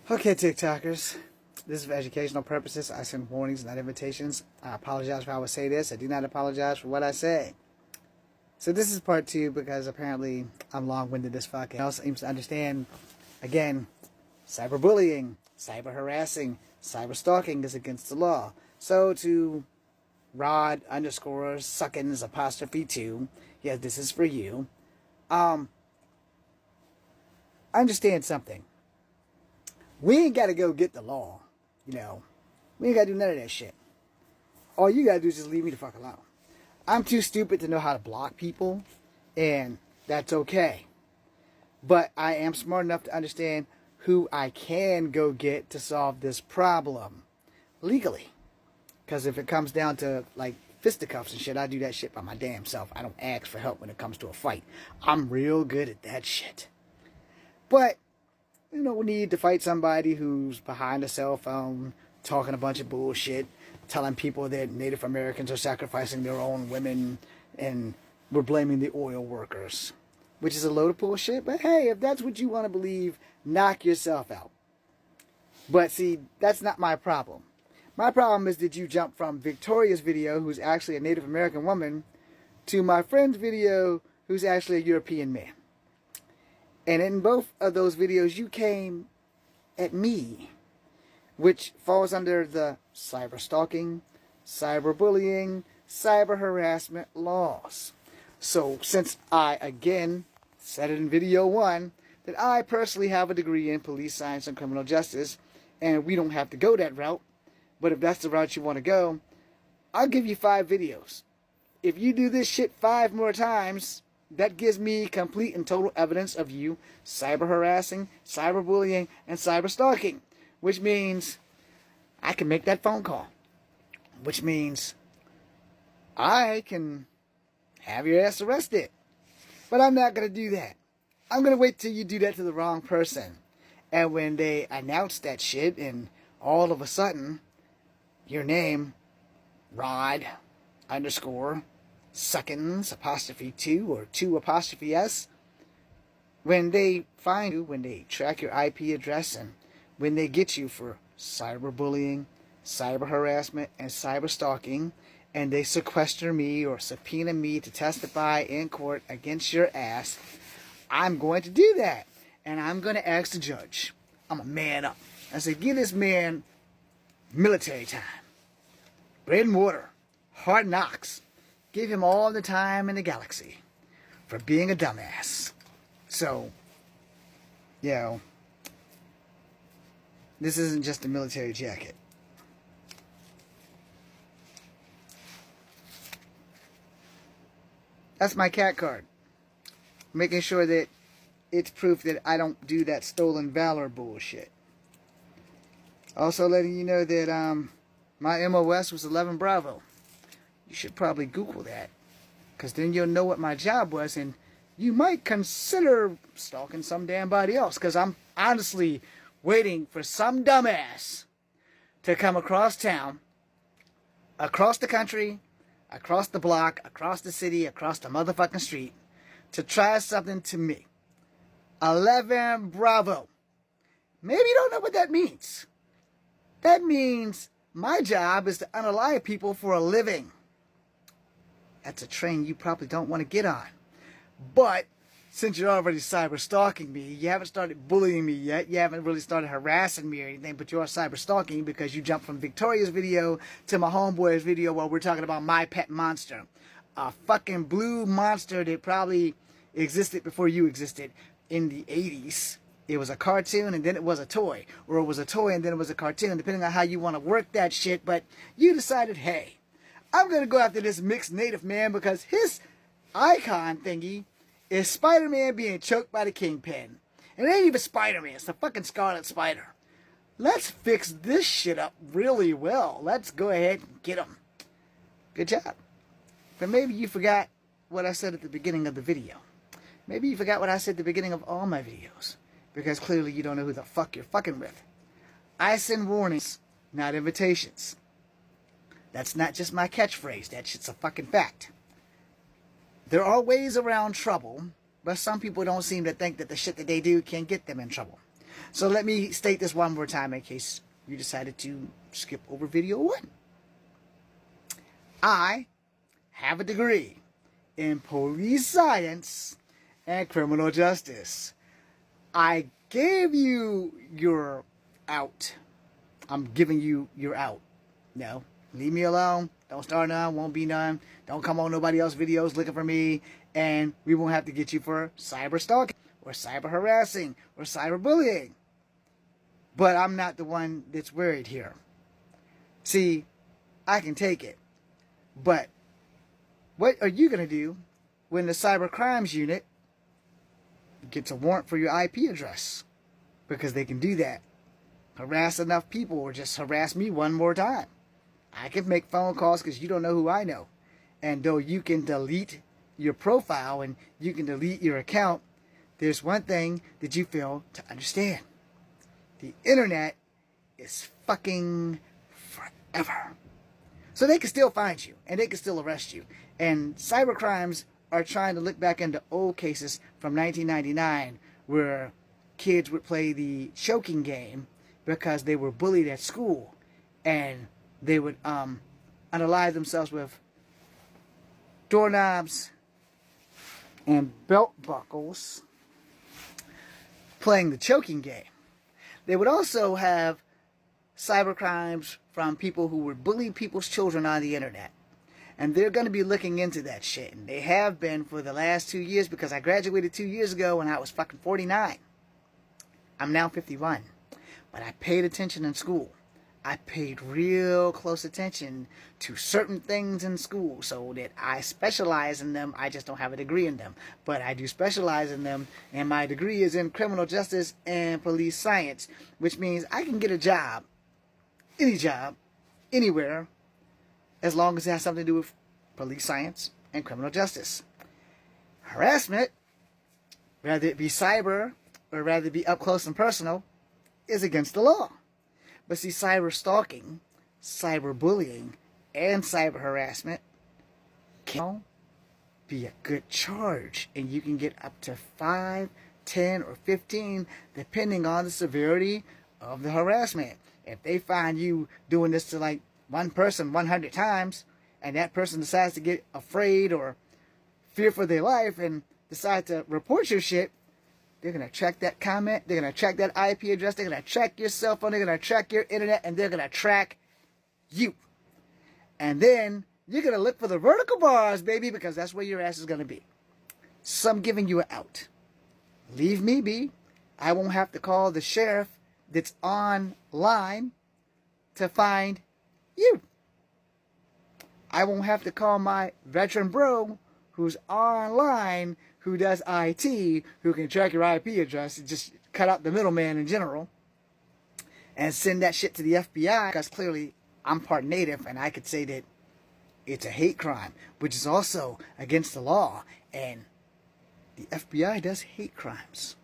Okay, TikTokers. This is for educational purposes. I send warnings, not invitations. I apologize for how I say this. I do not apologize for what I say. So this is part 2 because apparently I'm long-winded as fuck. And also seems to understand, again, cyberbullying, cyber harassing, cyber stalking is against the law. So to Rod _ Suckins '2, yes, this is for you. Understand something. We ain't got to go get the law, We ain't got to do none of that shit. All you got to do is just leave me the fuck alone. I'm too stupid to know how to block people, and that's okay. But I am smart enough to understand who I can go get to solve this problem legally. Because if it comes down to, like, fisticuffs and shit, I do that shit by my damn self. I don't ask for help when it comes to a fight. I'm real good at that shit. But we need to fight somebody who's behind a cell phone, talking a bunch of bullshit, telling people that Native Americans are sacrificing their own women, and we're blaming the oil workers, which is a load of bullshit. But hey, if that's what you want to believe, knock yourself out. But see, that's not my problem. My problem is that you jump from Victoria's video, who's actually a Native American woman, to my friend's video, who's actually a European man. And in both of those videos, you came at me, which falls under the cyber stalking, cyber bullying, cyber harassment laws. So since I, again, said it in video 1, that I personally have a degree in police science and criminal justice, and we don't have to go that route, but if that's the route you want to go, I'll give you 5 videos. If you do this shit 5 more times, that gives me complete and total evidence of you cyber harassing, cyber bullying, and cyber stalking. Which means I can make that phone call. Which means I can have your ass arrested. But I'm not going to do that. I'm going to wait till you do that to the wrong person. And when they announce that shit and all of a sudden your name, Rod _ Suckins '2 or 2'S, when they find you, when they track your IP address, and when they get you for cyberbullying, cyber harassment, and cyber stalking, and they sequester me or subpoena me to testify in court against your ass, I'm going to do that. And I'm going to ask the judge. I'm a man up. I say, give this man military time. Bread and water. Hard knocks. Give him all the time in the galaxy for being a dumbass. So, this isn't just a military jacket. That's my cat card. Making sure that it's proof that I don't do that stolen valor bullshit. Also letting you know that my MOS was 11 Bravo. You should probably Google that, because then you'll know what my job was, and you might consider stalking some damn body else, because I'm honestly waiting for some dumbass to come across town, across the country, across the block, across the city, across the motherfucking street, to try something to me. 11 Bravo. Maybe you don't know what that means. That means my job is to unalive people for a living. That's a train you probably don't want to get on. But since you're already cyber stalking me, you haven't started bullying me yet, you haven't really started harassing me or anything, but you are cyber stalking because you jumped from Victoria's video to my homeboy's video where we're talking about my pet monster. A fucking blue monster that probably existed before you existed in the 80s. It was a cartoon and then it was a toy. Or it was a toy and then it was a cartoon, depending on how you want to work that shit. But you decided, hey, I'm going to go after this mixed native man because his icon thingy is Spider-Man being choked by the Kingpin. And it ain't even Spider-Man. It's the fucking Scarlet Spider. Let's fix this shit up really well. Let's go ahead and get him. Good job. But maybe you forgot what I said at the beginning of the video. Maybe you forgot what I said at the beginning of all my videos. Because clearly you don't know who the fuck you're fucking with. I send warnings, not invitations. That's not just my catchphrase. That shit's a fucking fact. There are ways around trouble, but some people don't seem to think that the shit that they do can get them in trouble. So let me state this one more time in case you decided to skip over video 1. I have a degree in police science and criminal justice. I gave you your out. I'm giving you your out. No, leave me alone. Don't start none, won't be none. Don't come on nobody else's videos looking for me, and we won't have to get you for cyber stalking or cyber harassing or cyber bullying. But I'm not the one that's worried here. See, I can take it. But what are you going to do when the cyber crimes unit gets a warrant for your IP address? Because they can do that. Harass enough people or just harass me one more time. I can make phone calls because you don't know who I know. And though you can delete your profile and you can delete your account, there's one thing that you fail to understand. The internet is fucking forever. So they can still find you and they can still arrest you. And cyber crimes are trying to look back into old cases from 1999 where kids would play the choking game because they were bullied at school, and they would unalive themselves with doorknobs and belt buckles playing the choking game. They would also have cyber crimes from people who would bully people's children on the internet. And they're going to be looking into that shit. And they have been for the last 2 years, because I graduated 2 years ago when I was fucking 49. I'm now 51. But I paid attention in school. I paid real close attention to certain things in school so that I specialize in them. I just don't have a degree in them. But I do specialize in them, and my degree is in criminal justice and police science, which means I can get a job, any job, anywhere, as long as it has something to do with police science and criminal justice. Harassment, whether it be cyber or rather it be up close and personal, is against the law. But see, cyber stalking, cyber bullying, and cyber harassment can be a good charge. And you can get up to 5, 10, or 15, depending on the severity of the harassment. If they find you doing this to like one person 100 times, and that person decides to get afraid or fear for their life and decide to report your shit, they're going to track that comment, they're going to track that IP address, they're going to track your cell phone, they're going to track your internet, and they're going to track you. And then you're going to look for the vertical bars, baby, because that's where your ass is going to be. So I'm giving you an out. Leave me be. I won't have to call the sheriff that's online to find you. I won't have to call my veteran bro who's online, who does IT, who can track your IP address and just cut out the middleman in general and send that shit to the FBI, because clearly I'm part native and I could say that it's a hate crime, which is also against the law, and the FBI does hate crimes.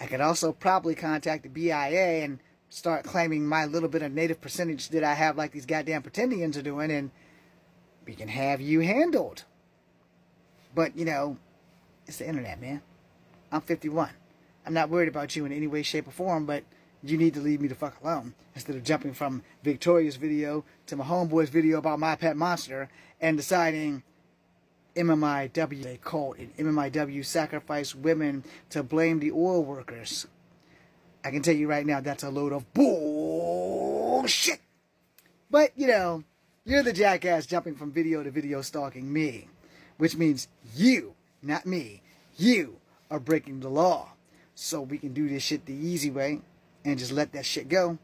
I could also probably contact the BIA and start claiming my little bit of native percentage that I have, like these goddamn pretendians are doing, and we can have you handled. But, you know, it's the internet, man. I'm 51. I'm not worried about you in any way, shape, or form, but you need to leave me the fuck alone. Instead of jumping from Victoria's video to my homeboy's video about my pet monster and deciding MMIW, they called it. MMIW sacrifice women to blame the oil workers. I can tell you right now, that's a load of bullshit. But, you know, you're the jackass jumping from video to video stalking me. Which means you, not me, you are breaking the law. So we can do this shit the easy way and just let that shit go.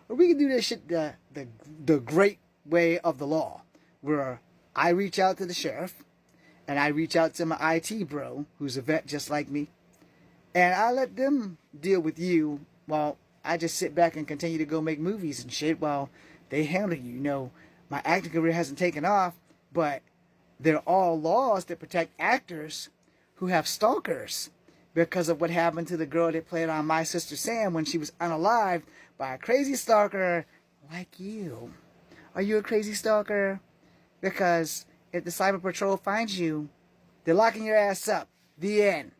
Or we can do this shit the great way of the law, where I reach out to the sheriff and I reach out to my IT bro, who's a vet just like me, and I let them deal with you while I just sit back and continue to go make movies and shit while they handle you. You know, my acting career hasn't taken off, but they're all laws that protect actors who have stalkers because of what happened to the girl that played on My Sister Sam when she was unalived by a crazy stalker like you. Are you a crazy stalker? Because if the Cyber Patrol finds you, they're locking your ass up. The end.